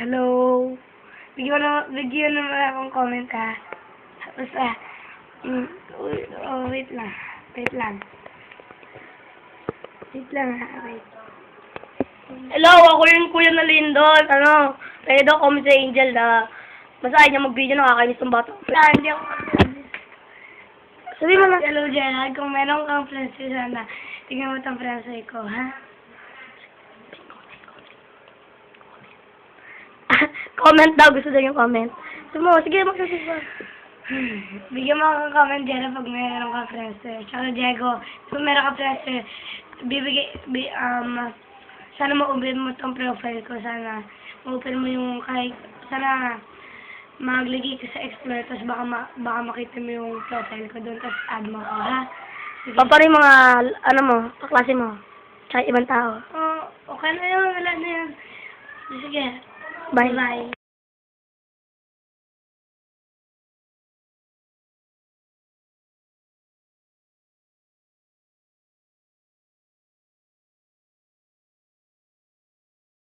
Hello. Bigyan naman akong comment ha. Tapos wait lang. Wait lang. Wait lang ha. Wait. Hello, ako yung kuya na Lindon. Pwede daw comment sa Angel na masaya niya mag-video, nakakainis ng bata. Wala, hindi ako. Sabi mo na. Hello, Gerald. Kung meron kang friends sana, tingnan mo itong friends ko, ha? Comment daw, gusto daw yung comment. Sabi mo, sige, magsasabi. Bigyan mo akong comment, Gerald, pag meron kang friends. Tsaka, Diego, kung meron kang friends, sana ma-open mo itong profile ko. Sana ma-open mo yung kahit, sana maglagay ka sa explore, tapos baka makita mo yung profile ko doon, tapos add mo ko, ha? Sige. Papa rin mga, kaklase mo. Tsaka ibang tao. Okay na yun, wala na yun. Sige. Bye. Bye.